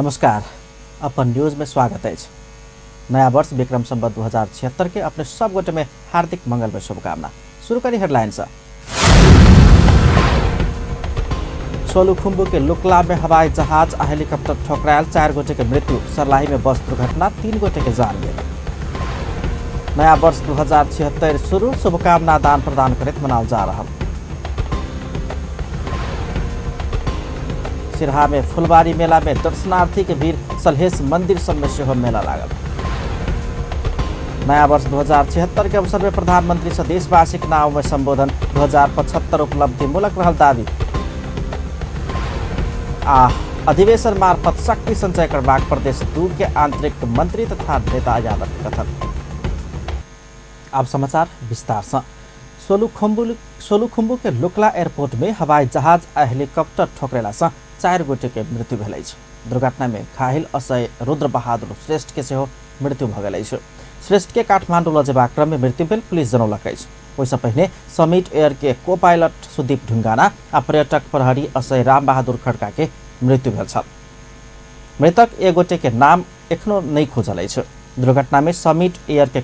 नमस्कार। अपन न्यूज में स्वागत है। नया वर्ष विक्रम संवत 2076 के अपने सब गोटे में हार्दिक मंगल में शुभकामना। शुरू करी हेडलाइन से। सोलुखुम्बु के लुकला में हवाई जहाज आ हेलीकॉप्टर ठोकरायल, 4 गोटे के मृत्यु। सर्लाही में बस दुर्घटना, 3 गोटे के जान गए। नया वर्ष 2076 शुरू, शुभकामना दान प्रदान करित मनाल जा रहा। सिरहा में फुलबारी मेला में दर्शनार्थी के भीड़, सलहेस मंदिर सब में सेहो मेला लागल। नया वर्ष 2076 के अवसर में प्रधानमंत्री से देशवासी के नाम में संबोधन, 2075 उपलब्धि मूलक रहल दावी। अधिवेशन मार्फत शक्ति संचय करबाक प्रदेश 2 के आंतरिक मंत्री तथा नेता यादव कथन। अब समाचार विस्तार से। सोलुखुम्बु के लुकला एयरपोर्ट में हवाई जहाज आ हेलीकॉप्टर ठोकरेला से 4 गोटे के मृत्यु भेल अछि। दुर्घटना में घायल असय रुद्र बहादुर श्रेष्ठ के सेहो मृत्यु भ गेल अछि। श्रेष्ठ के काठमांडू ल जेबाक क्रम में मृत्यु भेल पुलिस जनौलक अछि। ओहिसँ पहिने समिट एयर के को पायलट सुदीप ढुंगाना आ पर्यटक प्रहरी असय राम बहादुर खड़का के मृत्यु भेल छल। मृतक एक गोटे के नाम एखनो नहीं खोजल अछि। दुर्घटना में समिट एयर के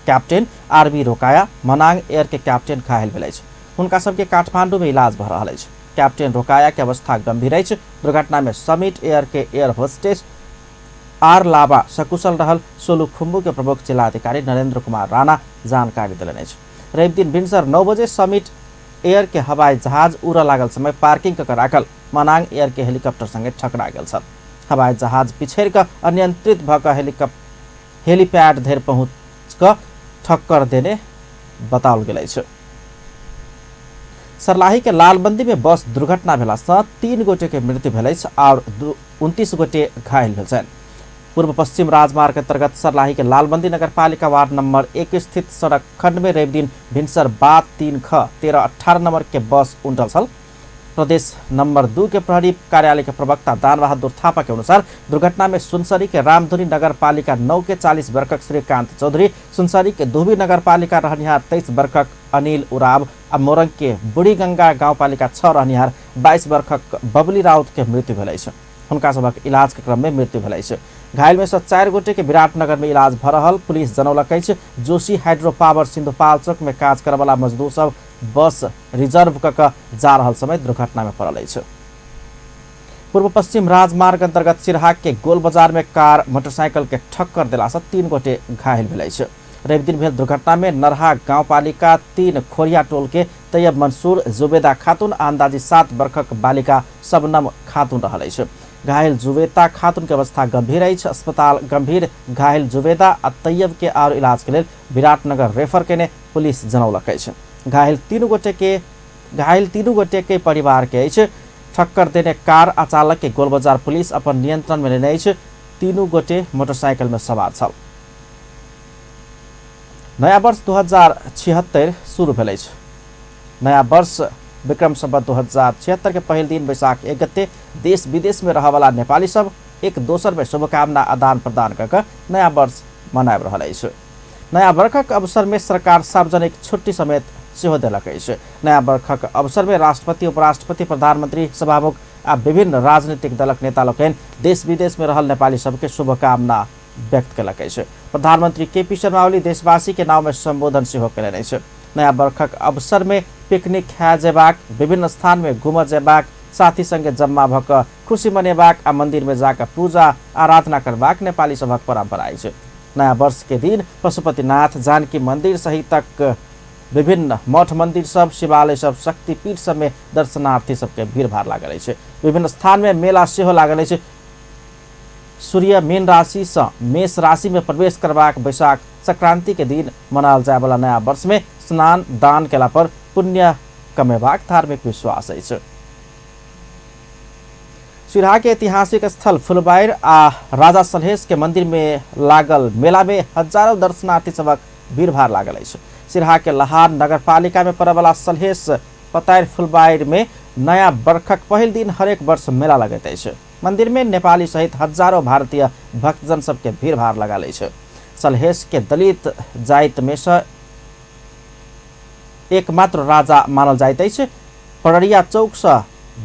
कैप्टन आरबी रोकाया, मनांग एयर के कैप्टन घायल भेल अछि। हुनका सबके काठमांडू में इलाज भ रहल अछि। कैप्टन रोकाया के अवस्था गंभीर अछि। दुर्घटना में समिट एयर के एयर होस्टेस आर लाबा सकुशल रहल। सोलुखुम्बु के प्रमुख जिलाधिकारी नरेंद्र कुमार राणा जानकारी देलनि अछि। रवि दिन भिनसर 9 बजे समिट एयर के हवाई जहाज उड़ लागल समय पार्किंग क राखल मनांग एयर के हेलीकॉप्टर संगे टकरा गेल छल। हवाई जहाज पिछड़ क अनियंत्रित भ क हेलीपैड धरि पहुंच क ठक्कर देने बताओल गेल अछि। सर्लाही के लालबंदी में बस दुर्घटना भेला से 3 गोटे के मृत्यु भेल अछि और 29 गोटे घायल भेल छन्। पूर्व पश्चिम राजमार्ग अंतर्गत सर्लाही के लालबंदी नगरपालिका वार्ड नंबर 1 स्थित सड़क खंड में रवि दिन भिनसर बात 3 ख 1318 नंबर के बस उल्टल छल। प्रदेश नंबर 2 के प्रहरी कार्यालय के प्रवक्ता दान बहादुर थापा के अनुसार दुर्घटना में सुनसरी के रामधुनी नगरपालिका 9 के 40 वर्षक श्रीकांत चौधरी, सुनसरी के दुहबी नगरपालिका रहनिहार 23 वर्षक अनिल उराव आ मोरंग के बुढ़ी गंगा गाउँपालिका 6 रहनिहार 22 वर्षक बबली राउत के मृत्यु भेल अछि। हुनका सबक इलाज के क्रम में मृत्यु भेल अछि। घायल में से 4 गोटे के विराटनगर में इलाज भ रहल पुलिस जनौलक अछि। जोशी हाइड्रो पावर सिंधुपाल चौक में काज करय वाला मजदूर सब बस रिजर्व क जा रहल समय दुर्घटना में पड़ल अछि। पूर्व पश्चिम राजमार्ग अंतर्गत सिरहा के गोल बाजार में कार मोटरसाइकिल के ठक्कर देला से 3 गोटे घायल भेल अछि। रवि दिन भेल दुर्घटना में नरहा गाउँपालिका 3 खोरिया टोल के तैयब मंसूर, जुबेदा खातून आ अंदाजी 7 वर्षक बालिका सबनम खातून रहल अछि। घायल जुबेदा खातून के अवस्था गंभीर अछि। अस्पताल गंभीर घायल जुबेदा आ तैयब के और इलाज के लेल विराटनगर रेफर केने पुलिस जनौलक अछि। घायल तीनू गोटे के परिवार के अछि। ठक्कर देने कार आ चालक के गोलबाजार पुलिस अपन नियंत्रण में लेने अछि। तीनू गोटे मोटरसाइकिल में सवार छल। नया वर्ष 2076 शुरू भेल अछि। नया वर्ष विक्रम संवत 2076 के पहिल दिन वैशाख 1 गते देश विदेश में रह वाला नेपाली सब एक दोसर में शुभकामना आदान प्रदान कर नया वर्ष मनाबि रहल अछि। नया वर्षक अवसर में सरकार सार्वजनिक छुट्टी समेत सेहो देलक अछि। नया वर्षक अवसर में राष्ट्रपति, उपराष्ट्रपति, प्रधानमंत्री, सभामुख आ विभिन्न राजनीतिक दलक नेता लोकनि देश विदेश में रहल नेपाली सबके शुभकामना व्यक्त कयलक अछि। प्रधानमंत्री केपी शर्मा ओली देशवासी के नाम में संबोधन सेहो कयलनि अछि। नया वर्षक अवसर में पिकनिक खाय जेबाक, विभिन्न स्थान में घूम जेबाक, साथी संगे जम्मा भ क खुशी मनेबाक आ मंदिर में जाकर पूजा आराधना करबाक नेपाली सभक परंपरा अछि। नया वर्ष के दिन पशुपतिनाथ, जानकी मंदिर सहितक विभिन्न मठ मंदिर सब, शिवालय सब, शक्तिपीठ सब में दर्शनार्थी सबके भीड़ भाड़ लागल अछि। विभिन्न स्थान में मेला सेहो लागल अछि। सूर्य मीन राशि से मेष राशि में प्रवेश करबाक वैशाख संक्रांति के दिन मनाल जाय वाला नया वर्ष में स्नान दान केला पर पुण्य कमेबाक धार्मिक विश्वास अछि। सिरहा के ऐतिहासिक स्थल फुलबारी आ राजा सलहेस के मंदिर में लागल मेला में हजारों दर्शनार्थी सबक भीड़ भाड़ लागल अछि। सिरहा के लहार नगरपालिका में पड़े वाला सलहेस पतायर फुलबारी में नया वर्षक पहिल दिन हरेक वर्ष मेला लगैत अछि। मंदिर में नेपाली सहित हजारों भारतीय भक्तजन सबके भीड़ भाड़ लागल अछि। सलहेस के दलित जाति में से एकमात्र राजा मानल जाइत अछि। पड़रिया चौक से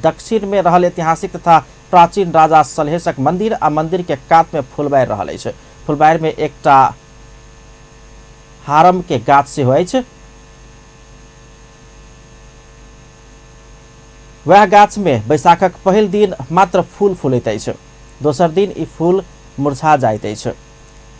दक्षिण में रहल ऐतिहासिक तथा प्राचीन राजा सलहेशक मंदिर आ मंदिर के कात में फुलबारि रहल अछि। फुलबारि में एकटा हारम के गाछ सेहो अछि। वह गाछ में बैसाखक पहिल दिन मात्र फूल फूलैत अछि, दोसर दिन ई फूल मुरझा जाइत अछि।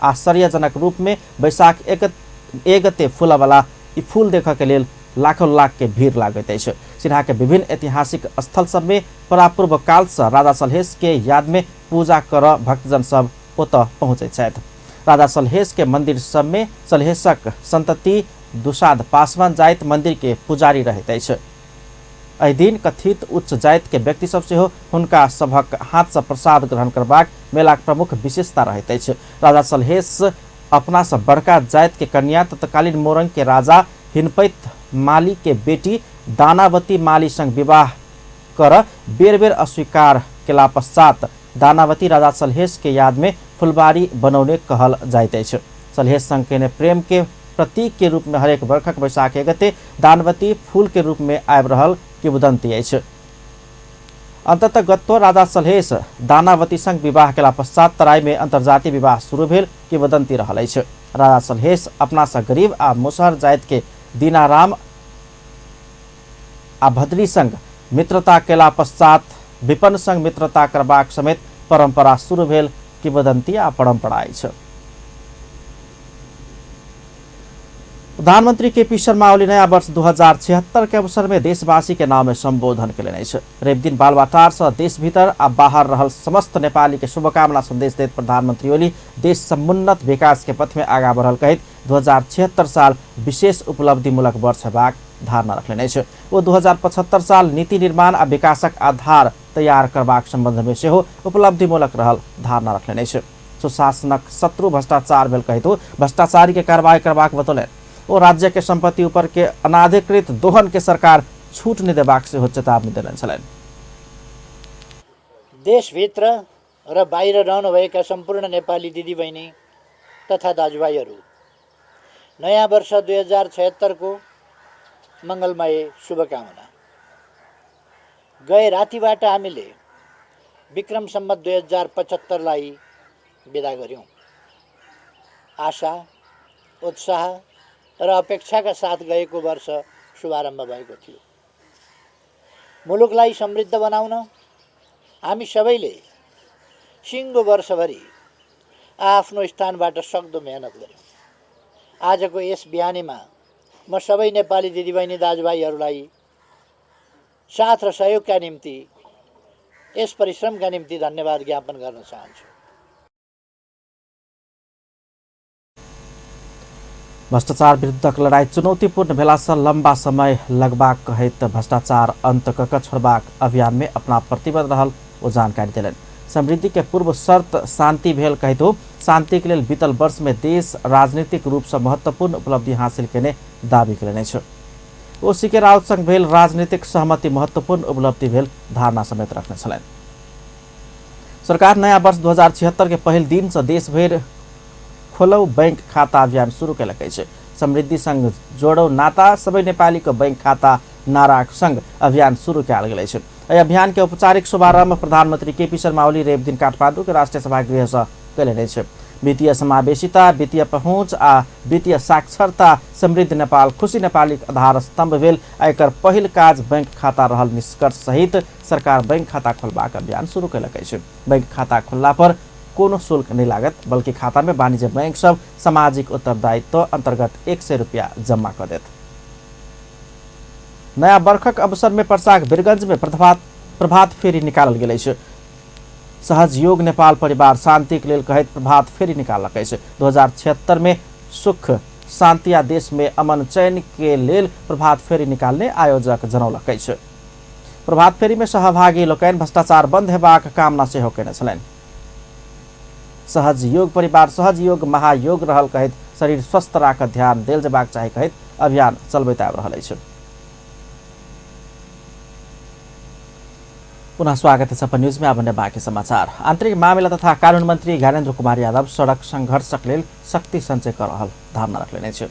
आश्चर्यजनक रूप में बैसाख एक गते फूलवाला ई फूल देखऽ के लेल लाखों लाख के भीड़ लागैत अछि। सिन्हा के विभिन्न ऐतिहासिक स्थल सब में परापूर्व काल से राजा सलहेश के याद में पूजा कर भक्तजन सब ओतऽ पहुँचैत छथि। राजा सलहेश के मंदिर सब में सलहेशक संतति दुसाध पासवान जाइत मंदिर के पुजारी रहैत अछि। एहि दिन कथित उच्च जाइत के व्यक्ति सब सेहो हुनका सभक हाथ से प्रसाद ग्रहण करबाक मेलाक प्रमुख विशेषता रहैत अछि। राजा सलहेश अपना से बड़का जाइत के कन्या तत्कालीन मोरंग के राजा हिनपैत माली के बेटी दानावती माली संग विवाह कर बेर बेर अस्वीकार केला पश्चात दानावती राजा सलहेश के याद में फुलबारी बनौने कहल जाइत अछि। सलहेश संग केने प्रेम के प्रतीक के रूप में हरेक वर्षक बैसाख गते दानवती फूल के रूप में आबि रहल किंवदंती अछि। अंततः गत्तो राजा सलहेश दानावती संग विवाह केला पश्चात तराई में अंतर्जातीय विवाह शुरू भेल किंवदंती रहल अछि। राजा सलहेश अपना से गरीब आ मुसहर जाइत के दीनाराम आ भद्री संग मित्रता केला पश्चात विपन्न संग मित्रता करबाक समेत परंपरा शुरू भेल किंवदंती आ परंपरा अछि। प्रधानमंत्री केपी शर्मा ओली नया वर्ष 2076 के अवसर में देशवासी के नाम में संबोधन कयलनि अछि। रवि दिन बालबाटार से देश भीतर आ बाहर रहल समस्त नेपाली के शुभकामना संदेश दैत प्रधानमंत्री ओली देश समुन्नत विकास के पथ में आगा बढ़ल कहैत 2076 साल विशेष उपलब्धिमूलक वर्ष हेबाक धारणा रखलनि अछि। ओ 2075 साल नीति निर्माण आ विकासक आधार तैयार करबाक संबंध में सेहो उपलब्धिमूलक रहल धारणा रखलनि अछि। सुशासनक शत्रु भ्रष्टाचार भेल कहैत भ्रष्टाचारी के कार्रवाई करबाक बतौलनि। ओ राज्य के संपत्ति ऊपर के अनाधिकृत दोहन के सरकार छूट नहीं देबाक सेहो चेतावनी देने छलनि। देशभित्र र बाहिर रहनुभएका सम्पूर्ण नेपाली दिदीबहिनी तथा दाजुभाइहरू नयाँ वर्ष 2076 को मङ्गलमय शुभकामना। गए रातिबाट हामीले विक्रम सम्वत 2075 लाई बिदा गर्यौं। आशा, उत्साह र अपेक्षाका साथ गएको वर्ष शुभारम्भ भएको थियो। मुलुकलाई समृद्ध बनाउन हामी सबैले सिङ्गो वर्षभरि आफ्नो स्थानबाट सक्दो मेहनत गर्यौं। आजको यस बिहानीमा म सबै नेपाली दिदीबहिनी दाजुभाइहरूलाई साथ र सहयोगका निम्ति यस परिश्रमका निम्ति धन्यवाद ज्ञापन गर्न चाहन्छु। भ्रष्टाचार विरुद्धक लड़ाई चुनौतीपूर्ण भेलासँ लंबा समय लगबाक कहैत भ्रष्टाचार अंत कऽ छोड़बाक अभियान में अपना प्रतिबद्ध रहल ओ जानकारी देलनि। समृद्धि के पूर्व शर्त शांति भेल कहैत शांति के लेल बीतल वर्ष में देश राजनीतिक रूप से महत्वपूर्ण उपलब्धि हासिल केने दावी कयलनि अछि। ओ सीके राउत संग भेल राजनीतिक सहमति महत्वपूर्ण उपलब्धि भेल धारणा समेत रखने छलनि। सरकार नया वर्ष 2076 के पहिल दिन से देश भरि खोलौ बैंक खाता अभियान शुरू कयलक अछि। समृद्धि संग जोड़ौ नाता सबै नेपाली को बैंक खाता नारा संग अभियान शुरू कयल गेल अछि। एहि अभियान के औपचारिक शुभारंभ प्रधानमंत्री केपी शर्मा ओली रवि दिन काठमाडौँ के राष्ट्रिय सभागृह से कयलनि अछि। वित्तीय समावेशिता, वित्तीय पहुँच आ वित्तीय साक्षरता समृद्ध नेपाल खुशी नेपाली आधार स्तंभ भेल एकर पहिल काज बैंक खाता रहल निष्कर्ष सहित सरकार बैंक खाता खोलबाक अभियान शुरू कयलक अछि। बैंक खाता खोलला पर कोनो शुल्क नहीं लागत, बल्कि खाता में वाणिज्य बैंक सब सामाजिक उत्तरदायित्व अंतर्गत 100 रुपया जमा कर देत। नया वर्षक अवसर में पर्साक वीरगंज में प्रभात फेरी निकालल गेल अछि। सहयोग नेपाल परिवार शांति के लेल कहैत प्रभात फेरी निकालक अछि। 2076 में सुख शांति आ देश में अमन चयन के लेल प्रभात फेरी निकालने आयोजक जनौलक अछि। प्रभात फेरी में सहभागी लोकनि भ्रष्टाचार बंद हेबाक कामना सेहो केने छलनि। सहज योग परिवार सहज योग महायोग रहल कहैत शरीर स्वस्थ राख ध्यान देल जेबाक चाही कहैत अभियान चलबैत आबि रहल अछि। पुनः स्वागत है सपा न्यूज में। अब बाकी समाचार। आंतरिक मामला तथा कानून मंत्री ज्ञानेन्द्र कुमार यादव सड़क संघर्षक लेल शक्ति संचय कर रहल धारणा रखलनि अछि।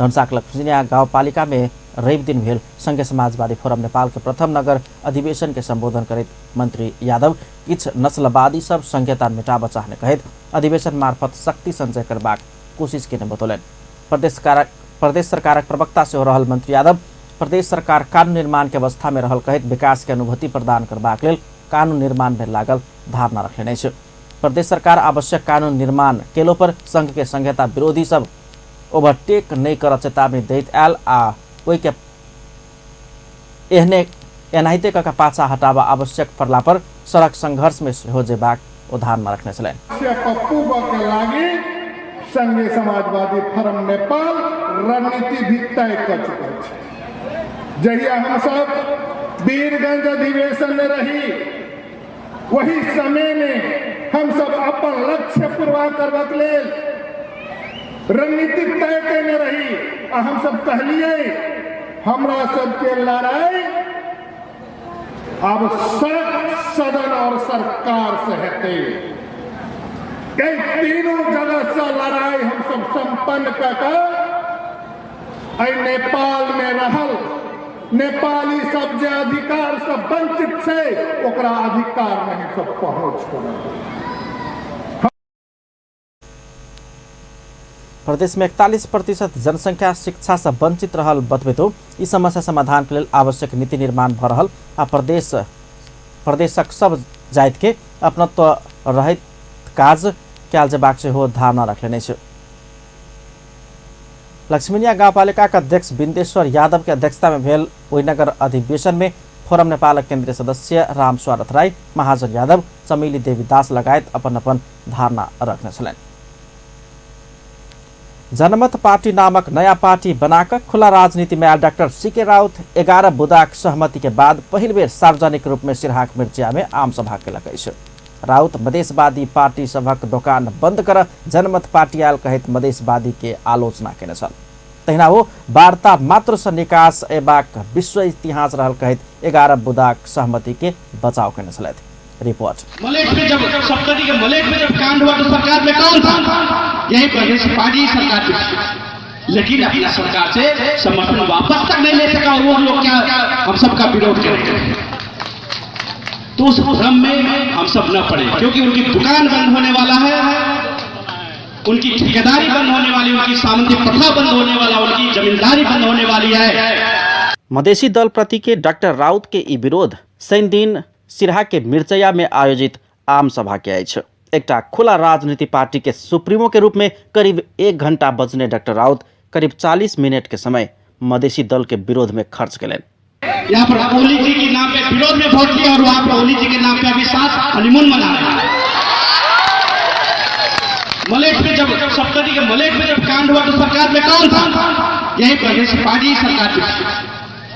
धनसाक लक्ष्मीनिया गाउँपालिका में रवि दिन भेल संघीय समाजवादी फोरम नेपाल के प्रथम नगर अधिवेशन के संबोधन करते मंत्री यादव किछ नस्लवादी सब संघीयता मिटाब चाहने कहित अधिवेशन मार्फत शक्ति संचय करबाक कोशिश के बतौलन। प्रदेश सरकारक प्रवक्ता से हो रहल मंत्री यादव प्रदेश सरकार कानून निर्माण के अवस्था में रहल कहित विकास के अनुभूति प्रदान करबाक लेल कानून निर्माण में लागल धारणा रखने छै। प्रदेश सरकार आवश्यक कानून निर्माण केलो पर संघ के संघीयता विरोधी सब ओभरटेक नहीं कर चेतावनी दैत आयल आ ओहि के एनाहिते का पाछा हटावा आवश्यक पड़ला पर सड़क संघर्ष में हो जेबाक उदाहरण रखने छलैन। संघीय समाजवादी फोरम नेपाल रणनीति भी तय कर चुका है। जहिया हम सब वीरगंज अधिवेशन में रही वही समय में हम सब अपन लक्ष्य पूरा करबाक लेल रणनीति तय करने रही आ हम सब कहलिए हमरा सबके लड़ाई अब सदन और सरकार से हेतै। कई तीनों जगह से लड़ाई हम सब संपन्न कर नेपाल में रहल नेपाली सब जे अधिकार से वंचित छै ओकरा अधिकार में हम सब पहुंच कर। प्रदेश में 41% जनसंख्या शिक्षा से वंचित रहल बतबैतो ई समस्या समाधान के लेल आवश्यक नीति निर्माण भ रहल आ प्रदेशक सब जाति के अपनत्व रहित काज कयल जेबाक सेहो धारणा रखने छै। लक्ष्मीनिया गाउँपालिका का अध्यक्ष बिन्देश्वर यादव के अध्यक्षता में भेल ओहि नगर अधिवेशन में फोरम नेपाल केन्द्रीय सदस्य राम स्वागत राय, महाजन यादव, चमेली देवीदास लगायत अपन अपन धारणा रखने छलैन। जनमत पार्टी नामक नया पार्टी बनाकर खुला राजनीति में आयल डॉक्टर सीके राउत 11 बुदाक सहमति के बाद पहिल बेर सार्वजनिक रूप में सिरहाक मिर्चिया में आम सभा केलकै छै। राउत मधेसवादी पार्टी सभक दुकान बंद कर जनमत पार्टी आयल कहैत मधेसवादी के आलोचना केने छल। तहिना वो वार्ता मात्र से निकास एबाक विश्व इतिहास रहल कहैत 11 बुदाक सहमति के बचाव केने छलथि। रिपोर्ट। मलेट में जब सप्तरी के मलेट में जब कांड हुआ तो सरकार में कौन था? यही प्रदेश पार्टी सरकार थी, लेकिन अपना सरकार से समर्थन वापस तक नहीं ले सका और वो लोग क्या हम सबका विरोध करेंगे। तो उस भ्रम में हम सब न पड़े, क्योंकि उनकी दुकान बंद होने वाला है, उनकी ठेकेदारी बंद होने वाली, उनकी सामंती प्रथा बंद होने वाला, उनकी जमींदारी बंद होने वाली है। मधेसी दल प्रति के डॉक्टर राउत के ई विरोध शनि दिन सिरहा के मिर्चया में आयोजित आम सभा के अछि। एकटा खुला राजनीति पार्टी के सुप्रीमो के रूप में करीब 1 घंटा बजने डॉक्टर राउत करीब 40 मिनट के समय मधेसी दल के विरोध में खर्च करें। यहाँ पर ओली जी के नाम पे विरोध में वोट किया और वहां पर ओली जी के नाम पे अभी साथ हनीमून मना रहे हैं। मलेट में जब सप्तरी के मलेट में जब कांड हुआ तो सरकार में कौन था? यही प्रदेश पार्टी सरकार थी,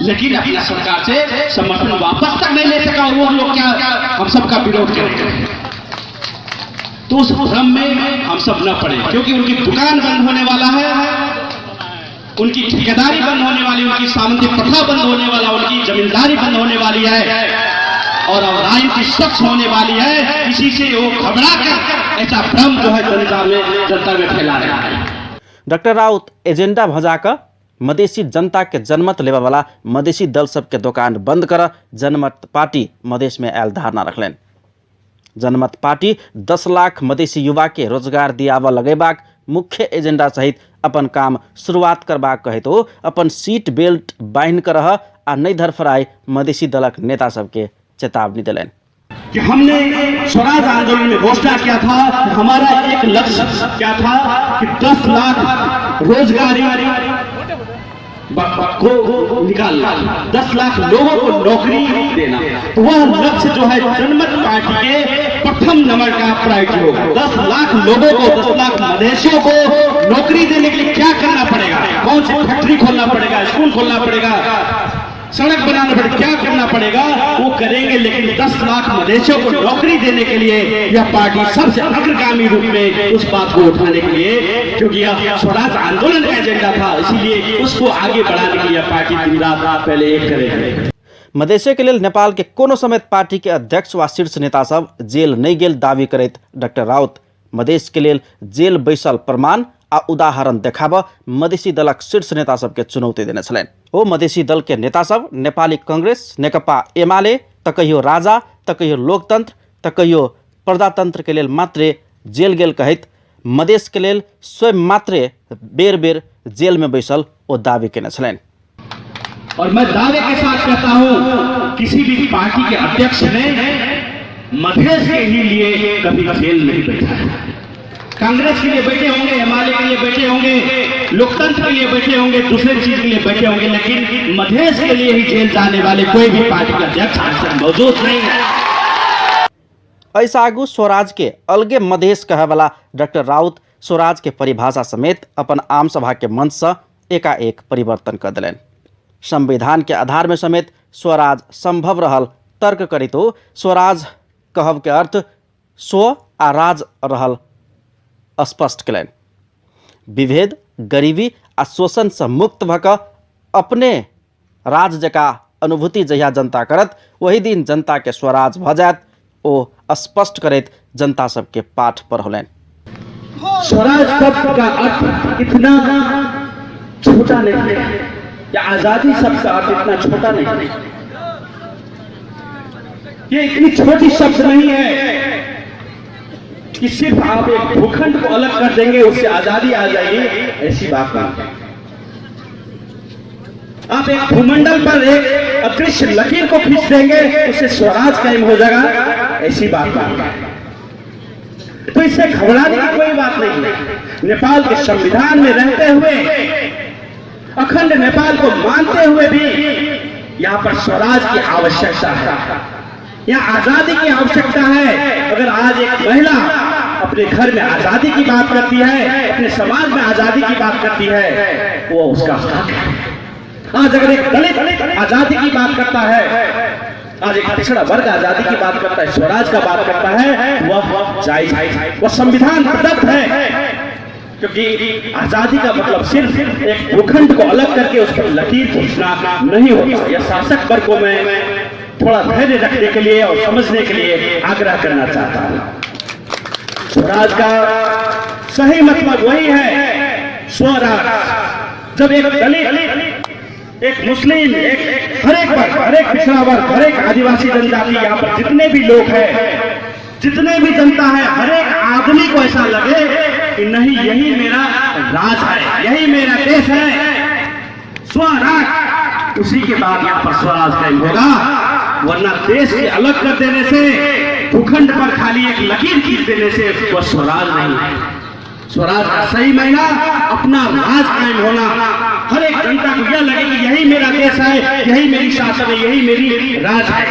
लेकिन अपना सरकार से समर्थन वापस तक नहीं ले सका और वो लोग क्या हम सबका विरोध करेंगे। तो उस भ्रम में हम सब न पड़े, क्योंकि उनकी दुकान बंद होने वाला है, उनकी ठेकेदारी बंद होने वाली, उनकी सामंती प्रथा बंद होने वाला, उनकी जमींदारी बंद होने वाली है और राजनीति स्वच्छ होने वाली है। इसी से वो घबरा कर ऐसा भ्रम जो है जनता में फैला रहा है। डॉक्टर राउत एजेंडा भजाकर मधेसी जनता के जनमत लेवा वाला मधेसी दल सबके दुकान बंद कर जनमत पार्टी मधेश में आयल धारणा रखलेन। जनमत पार्टी 10 लाख मधेसी युवा के रोजगार दियावा लगेबाक मुख्य एजेंडा सहित अपन काम शुरुआत करबाक कहे तो अपन सीट बेल्ट बांध कर आ नहीं धरफराए मधेसी दलक नेता सबके चेतावनी दिलेन कि हमने स्वराज आंदोलन में घोषणा किया था, हमारा एक लक्ष्य क्या था कि 10 लाख रोजगारी को निकालना, 10 लाख लोगों को नौकरी देना। तो वह लक्ष्य जो है जनमत पार्टी के प्रथम नंबर का प्रायोरिटी होगा। 10 लाख लोगों को, 10 लाख मधेसियों को नौकरी देने के लिए क्या करना पड़ेगा? कौन सी फैक्ट्री खोलना पड़ेगा, स्कूल खोलना पड़ेगा, सड़क बनाना पड़ेगा, क्या करना पड़ेगा वो करेंगे। लेकिन 10 लाख मधेसियों को नौकरी देने के लिए यह पार्टी सबसे अग्रगामी रूप में उस बात को उठाने के लिए, क्योंकि यह स्वराज आंदोलन का एजेंडा था, इसीलिए उसको आगे बढ़ाने के लिए पार्टी दिन रात पहले एक करेगी। मधेसी के लिए नेपाल के कोनो समेत पार्टी के अध्यक्ष व शीर्ष नेता सब जेल नहीं गेल दावी करैत डॉक्टर राउत मधेश के लिए जेल बैसल प्रमाण आ उदाहरण देखाब मधेसी दलक शीर्ष नेता सबके चुनौती देने छलनि। ओ मधेसी दल के नेता सब नेपाली कांग्रेस, नेकपा एमाले, त कहियो राजा, त कहियो लोकतंत्र, त कहियो प्रजातंत्र के लेल मात्रे जेल गेल कहैत मधेश के लेल स्वयं मात्रे बेर बेर जेल में बैसल ओ दावी केने छलनि। और मैं दावे के साथ कहता हूं, किसी भी पार्टी के अध्यक्ष ने मधेश के ही लिए कभी जेल नहीं बैठा है। कांग्रेस के लिए बैठे होंगे, एमआलए के लिए बैठे होंगे, लोकतंत्र के लिए बैठे होंगे, दूसरे चीज के लिए बैठे होंगे, लेकिन मधेश के लिए ही जेल जाने वाले कोई भी पार्टी का अध्यक्ष आज तक मौजूद नहीं है। ऐसा आगू स्वराज के अलगे मधेश कहे वाला डॉक्टर राउत स्वराज के परिभाषा समेत अपन आम सभा के मंच से एकाएक परिवर्तन कर दिलनि। संविधान के आधार में समेत स्वराज संभव रहल तर्क करी तो स्वराज कहब के अर्थ स्व आ राज रहल स्पष्ट कलनि। विभेद, गरीबी आ शोषण से मुक्त भक अपने राज जका अनुभूति जहिया जनता करत वही दिन जनता के स्वराज भ जायत ओ स्पष्ट करैत जनता सबके पाठ पढ़ौलनि। स्वराज शब्द का अर्थ इतना छोटा नहीं है, या आजादी शब्द का अर्थ इतना छोटा नहीं है। ये इतनी छोटी शब्द नहीं है कि सिर्फ आप एक भूखंड को अलग कर देंगे उससे आजादी आ जाएगी, ऐसी बात नहीं। आप एक भूमंडल पर एक अदृश्य लकीर को खींच देंगे उससे स्वराज कायम हो जाएगा, ऐसी बात नहीं। तो इससे घबराने की कोई बात नहीं है। नेपाल के संविधान में रहते हुए, अखंड नेपाल को मानते हुए भी यहां पर स्वराज की आवश्यकता है, यहाँ आजादी की आवश्यकता है। अगर आज एक महिला अपने घर में आजादी की बात करती है, अपने समाज में आजादी की बात करती है, वो उसका हक है। आज अगर एक दलित आजादी की बात करता है, आज एक पिछड़ा वर्ग आजादी की बात करता है, स्वराज का बात करता है, वह जायज, वह संविधान प्रदत्त है। क्योंकि आजादी का मतलब सिर्फ एक भूखंड को अलग करके उस पर लकीर खींचना नहीं होता। यह शासक वर्ग को मैं थोड़ा धैर्य रखने के लिए और समझने के लिए आग्रह करना चाहता हूं। स्वराज का सही मतलब वही है, स्वराज। जब एक दलित, एक मुस्लिम, एक हर एक पिछड़ा वर्ग, हर एक आदिवासी जनजाति, यहाँ पर जितने भी लोग हैं, जितने भी जनता है, हर एक आदमी को ऐसा लगे कि नहीं यही मेरा राज है, यही मेरा देश है, स्वराज, उसी के बाद यहाँ पर स्वराज कायम होगा। वरना देश के अलग कर देने से, भूखंड पर खाली एक लकीर खींच देने से वह स्वराज नहीं है। स्वराज का सही मायना अपना राज कायम होना, हर एक जनता को यह लगे कि यही मेरा देश है, यही मेरी शासन है, यही मेरी राज है,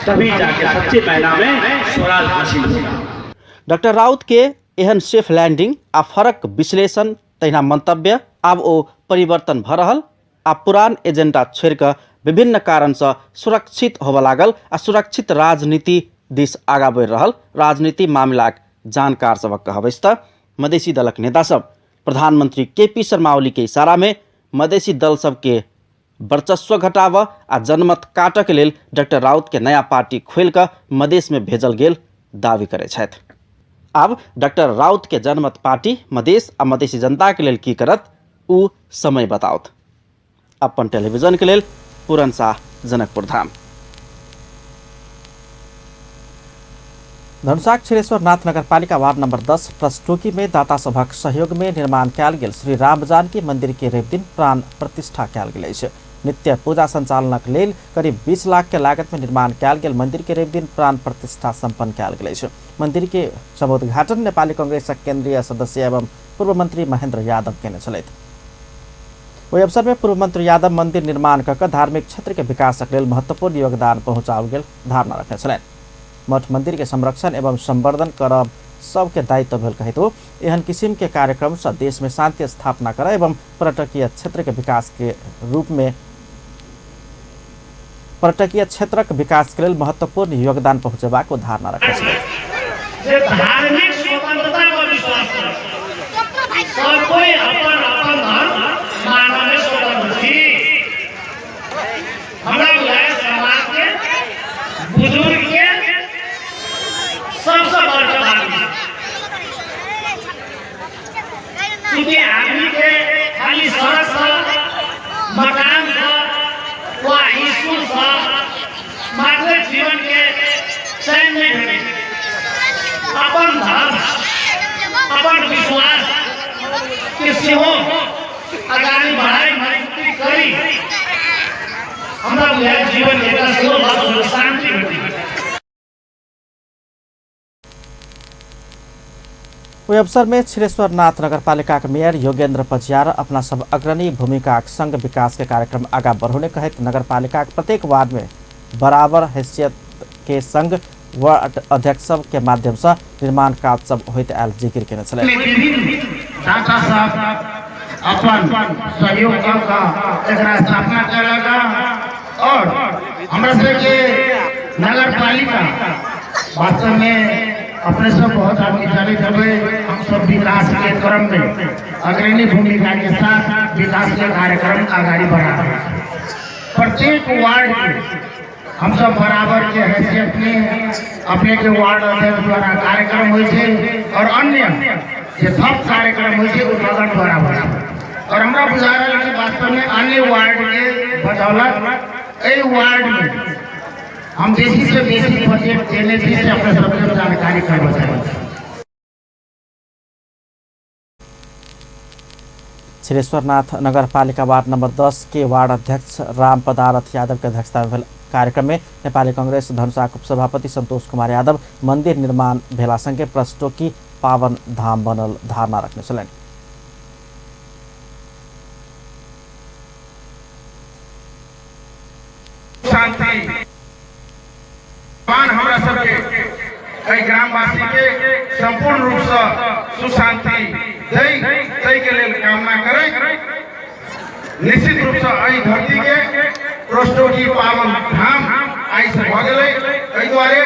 तभी जाके सच्चे मायना में स्वराज हासिल होगा। डॉक्टर राउत के एहन सेफ लैंडिंग आ फरक विश्लेषण तहिना मंतव्य आब ओ परिवर्तन भ रहल आ पुरान एजेंडा छोड़ कऽ विभिन्न कारण से सुरक्षित होबऽ लागल आ सुरक्षित राजनीति दिस आगा बढ़ि रहल राजनीति मामिलाक जानकार सबक कहबैस तऽ मधेसी दलक नेता सब प्रधानमंत्री केपी शर्मा ओली के इशारा में मधेसी दल सबके वर्चस्व घटाव आ जनमत काटऽ के लेल डॉक्टर राउत के नया पार्टी खोलि कऽ मधेश में भेजल गेल दावी करै छथि। आब डॉक्टर राउत के जनमत पार्टी मधेश आ मधेसी जनता के लेल की करत उ समय बताओत। अपन टेलीविजन के लेल पूरन शाह, जनकपुर धाम। धनुषाक छिरेश्वरनाथ नगरपालिका वार्ड नंबर 10 प्रस्टोकी में दाता सभक सहयोग में निर्माण कयल गेल श्री राम जानकी मंदिर के रवि दिन प्राण प्रतिष्ठा कयल गेल अछि। नित्य पूजा संचालनक लेल करीब 20 लाख के लागत में निर्माण कयल गेल मंदिर के रवि दिन प्राण प्रतिष्ठा संपन्न कयल गेल अछि। मंदिर के समुद्घाटन नेपाली कांग्रेसक केंद्रीय सदस्य एवं पूर्व मंत्री महेंद्र यादव केने छलथि। ओहि अवसर में पूर्व मंत्री यादव मंदिर निर्माण कऽ धार्मिक क्षेत्र के विकासक लेल महत्वपूर्ण योगदान पहुँचाओल गेल धारणा रखने छलनि। मठ मंदिर के संरक्षण एवं संवर्धन करब सबके दायित्व भेल कहैत एहन किसिम के कार्यक्रम से देश में शांति स्थापना करब एवं पर्यटकीय क्षेत्र के विकास के रूप में पर्यटकीय क्षेत्रक विकास के लेल महत्वपूर्ण योगदान पहुँचेबाक धारणा रखने छलथि। धार्मिक स्वतंत्रता को विश्वास करता और कोई अपन धर्म मानने में स्वतंत्र थी। हमारे समाज के बुजुर्ग के सबसे बड़ा बात क्योंकि ईमानदार अपन विश्वास के सेहो अगाडि बढाइ मजबुती करी हमरा यह जीवन एउटा सेहो बात शान्ति भेटी। ओहि अवसर में छिरेश्वरनाथ नगरपालिका के मेयर योगेंद्र पछियार अपना सब अग्रणी भूमिका संघ विकास के कार्यक्रम आगा बढ़ाने कहे नगरपालिका के प्रत्येक वार्ड में बराबर हैसियत के संघ वार्ड अध्यक्ष सब के माध्यम से निर्माण कार्य सब होते आयल जिक्र केने छले। डाक्टर साहब अपन सहयोग का एकरा स्थापना करेगा और हमरा सबके नगरपालिका वास्तव में अपने सब बहुत आगे चले जब हम सब विकास के क्रम में अग्रणी भूमिका के साथ विकास के कार्यक्रम आगे बढ़ा रहे हैं। प्रत्येक वार्ड में हम सब बराबर के हैसियत में अपने के वार्ड अध्यक्ष द्वारा कार्यक्रम हुए थे और अन्य जे सब कार्यक्रम हुए थे नगर द्वारा हुआ और हमरा बुझा रहा है कि वास्तव में अन्य वार्ड के बदौलत ए वार्ड में हम बेसी से बेसी बजट देने से अपने सबके जानकारी कर बताएंगे। छिरेश्वरनाथ नगरपालिका वार्ड नंबर 10 के वार्ड अध्यक्ष राम पदारथ यादव के अध्यक्षता में कार्यक्रम में नेपाली कांग्रेस धनुषाक उपसभापति संतोष कुमार यादव मंदिर निर्माण भेला संगे प्रष्टो की पावन धाम बनल धारणा रखने चलन। हमरा सबके कई ग्रामवासी के संपूर्ण रूप से सुशांति दई के लिए कामना करें। निश्चित रूप से आई धरती के प्रष्टो की पावन धाम आई से भ गए एहि द्वारे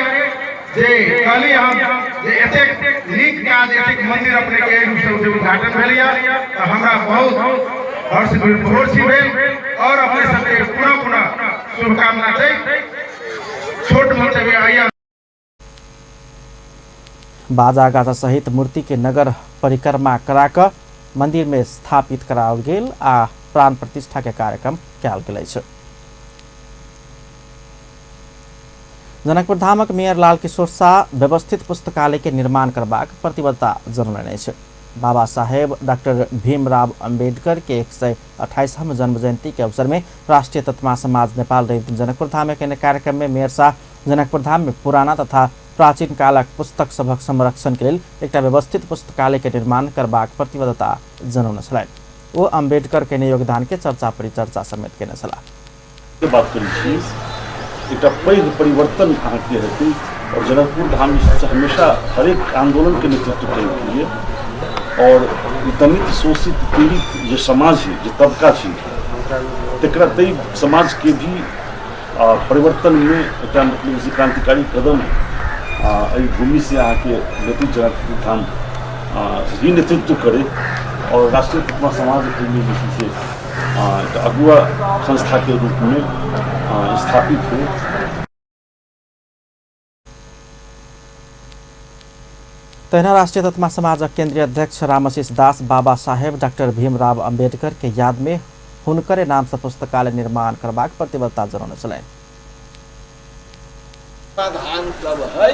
जे कहली हम जे एतेक नीक काज एतेक मंदिर अपने के रूप से उद्घाटन भेलिया तो हमरा बहुत हर्ष भेल और अपने सबके पुनः शुभकामना दै छोट मोटे आया। बाजा गाजा सहित मूर्ति के नगर परिक्रमा कराकर मंदिर में स्थापित कराओल गेल आ प्राण प्रतिष्ठा के कार्यक्रम कयल गेल छै। जनकपुर धामक मेयर लाल किशोर शाह व्यवस्थित पुस्तकालय के निर्माण करबाक प्रतिबद्धता जनौने छै। बाबा साहेब डॉक्टर भीमराव अंबेडकर के 128वां जन्म जयंती के अवसर में राष्ट्रीय तत्मा समाज नेपाल रवि दिन जनकपुर धाम के कार्यक्रम में मेयर शाह जनकपुर धाम में पुराना तथा प्राचीन कालक पुस्तक सबक संरक्षण के लिए एक व्यवस्थित पुस्तकालय के निर्माण करबाक प्रतिबद्धता जनौने छलनि। ओ अंबेडकर के योगदान के चर्चा परिचर्चा समेत केने छलाह। बात करी छी एकटा पैघ परिवर्तन अहाँके हेतै और जनकपुर धाम हमेशा हरेक आंदोलन के नेतृत्व करै लिए और दलित शोषित पीड़ित जो समाज है जो तबका है तकरा तई समाज के भी परिवर्तन में एक क्रांतिकारी कदम भूमि से आके नेतृत्व जनकपुर धाम ही नेतृत्व करे और राष्ट्रीय तत्मा समाज के लिए से अगुआ संस्था के रूप में स्थापित हो। तहिना राष्ट्रीय तत्मा समाज केंद्रीय अध्यक्ष रामशिष दास बाबा साहेब डॉक्टर भीमराव अंबेडकर के याद में हुनकरे नाम से पुस्तकालय निर्माण करबाक प्रतिबद्धता जनौने छलनि। समाधान सब है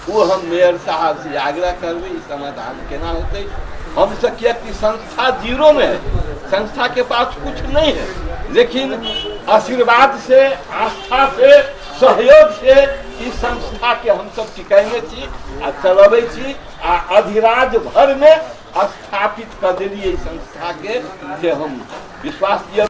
वो हम मेयर साहब से आग्रह करबे इस समाधान केना होते। हम सकिया कि संस्था जीरो में है, संस्था के पास कुछ नहीं है, लेकिन आशीर्वाद से आस्था से सहयोग से इस संस्था के हम सब टिकाएंगे छी आ चलबे छी आ अधिराज भर में स्थापित कर दिलिए संस्था के से हम विश्वास दिए।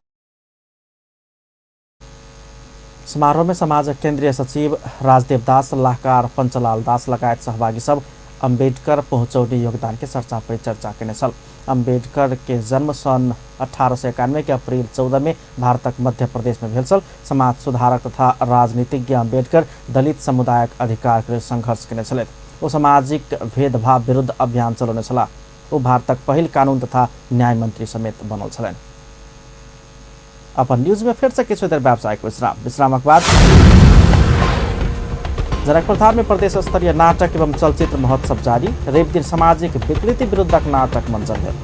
समारोह में समाज केंद्रीय सचिव राजदेव दास सल्लाहकार पंचलाल दास लगायत सहभागी सब अंबेडकर पहुंचौने योगदान के चर्चा परिचर्चा केने छल। अंबेडकर के जन्म सन 1891 के अप्रैल 14 में भारतक मध्य प्रदेश में भेल छल। समाज सुधारक तथा राजनीतिज्ञ अंबेडकर दलित समुदायक अधिकार के लिए संघर्ष केने छलथि। ओ सामाजिक भेदभाव विरुद्ध अभियान चलाउने छलाह। ओ भारतक पहिल कानून तथा न्याय मंत्री समेत बनल छलनि। अपन न्यूज में फिर से किछु देर व्यावसायिक विश्रामक बाद जनकपुर धाम में प्रदेश स्तरीय नाटक एवं चलचित्र महोत्सव जारी। रवि दिन सामाजिक विकृति विरुद्धक नाटक मंचन भेल।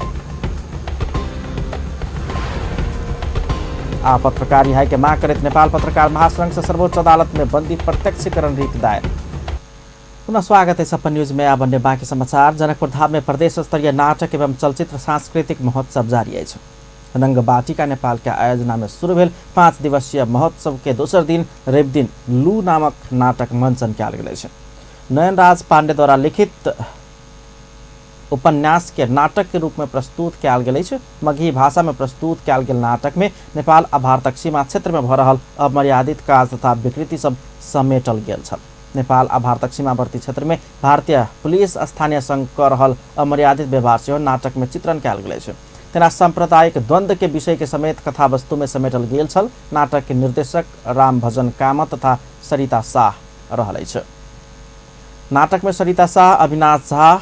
आ पत्रकार रिहाई के मांग करते नेपाल पत्रकार महासंघ से सर्वोच्च अदालत में बंदी प्रत्यक्षीकरण रीत दायर। पुनः स्वागत है सपन न्यूज में। अब अन्य बाँकी समाचार। जनकपुर धाम में प्रदेश स्तरीय नाटक एवं चलचित्र सांस्कृतिक महोत्सव जारी है। रंग बाटिका नेपाल के आयोजना में शुरू भेल 5 दिवसीय महोत्सव के दोसर दिन रवि दिन लू नामक नाटक मंचन कयल गेल छै। नयनराज पांडे द्वारा लिखित उपन्यास के नाटक के रूप में प्रस्तुत कयल गेल छै। मगही भाषा में प्रस्तुत कयल गेल नाटक में नेपाल आ भारतक सीमा क्षेत्र में भ रहल अमर्यादित काज तथा विकृति सब समेटल गेल छल। नेपाल आ भारतक सीमावर्ती क्षेत्र में भारतीय पुलिस स्थानीय संघ क रहल अमर्यादित व्यवहार सेहो नाटक में चित्रण कयल गेल छै। तेना सांप्रदायिक द्वंद्व के विषय के समेत कथा वस्तु में समेटल गेल छल। नाटक के निर्देशक राम भजन कामत तथा सरिता शाह रहल छै। नाटक में सरिता शाह, अविनाश झा,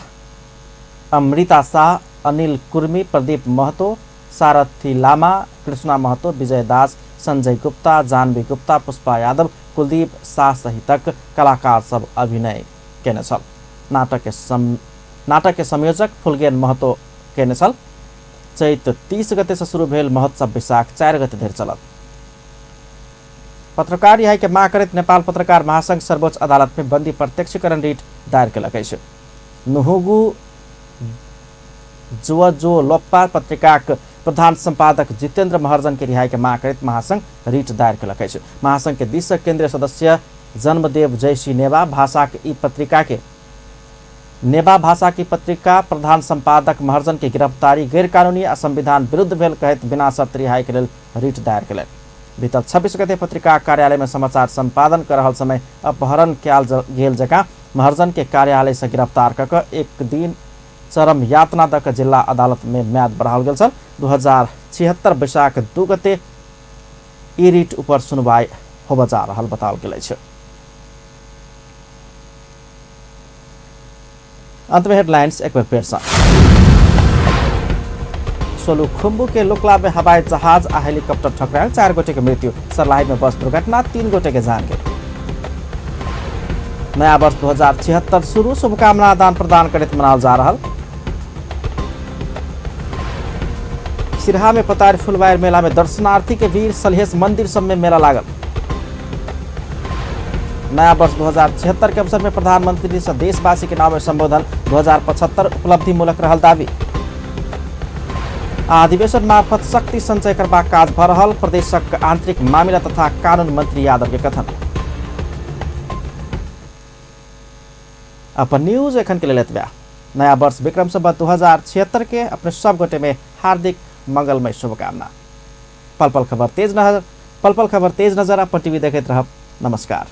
अमृता शाह, अनिल कुर्मी, प्रदीप महतो, सारथी लामा, कृष्णा महतो, विजय दास, संजय गुप्ता, जानवी गुप्ता, पुष्पा यादव, कुलदीप शाह सहितक कलाकार सब अभिनय केने छल। नाटक के संयोजक फुलगेन महतो केने छल। चैत 30 गते से शुरू भेल महोत्सव वैशाख 4 गते धरि चलत। पत्रकार रिहाई के माग करैत नेपाल पत्रकार महासंघ सर्वोच्च अदालत में बंदी प्रत्यक्षीकरण रिट दायर केलक अछि। नुहुगु जुवजो लोप्पा पत्रिका प्रधान संपादक जितेंद्र महर्जन के रिहाई के माग करैत महासंघ रिट दायर केलक अछि। महासंघ के दिशक केंद्रीय सदस्य जन्मदेव जयसी नेवा भाषा की पत्रिका प्रधान संपादक महर्जन के गिरफ्तारी गैर कानूनी आ संविधान विरुद्ध भेल कहैत बिना शर्त रिहाई के लेल रिट दायर केलक। बीतल 26 गते पत्रिका कार्यालय में समाचार संपादन कर रहल समय अपहरण कयल गेल जकां महर्जन के कार्यालय से गिरफ्तार कऽ एक दिन चरम यातना दऽ जिला अदालत में म्याद बढ़ाओल गेल छल। 2076 वैशाख 2 गते ई रिट ऊपर सुनवाई होबऽ जा रहल बताओल गेल छै। अंत में हेडलाइंस एक बार फिर से। सोलुखुम्बु के लोकला में हवाई जहाज आ हेलीकॉप्टर ठकरायल, 4 गोटे के मृत्यु। सर्लाही में बस दुर्घटना, 3 गोटे के जान गए। नया वर्ष 2076 शुरू, शुभकामना आदान प्रदान करैत मनाओल जा रहल। सिरहा में पतार फुलवायर मेला में दर्शनार्थी के वीर सलहेश मंदिर सब में मेला लागल। नया वर्ष 2076 के अवसर में प्रधानमंत्री से देशवासी के नाम में संबोधन, 2075 उपलब्धि मूलक रहल दावी। अधिवेशन मार्फत शक्ति संचय करबाक काज भ रहल, प्रदेशक आंतरिक मामिला तथा कानून मंत्री यादव के कथन। अपन न्यूज एखन के लेल एतबे। नया वर्ष विक्रम संवत 2076 के अपने सब गोटे में हार्दिक मंगलमय शुभकामना। पल पल खबर तेज नजर अपन टीवी देखैत रहब। नमस्कार।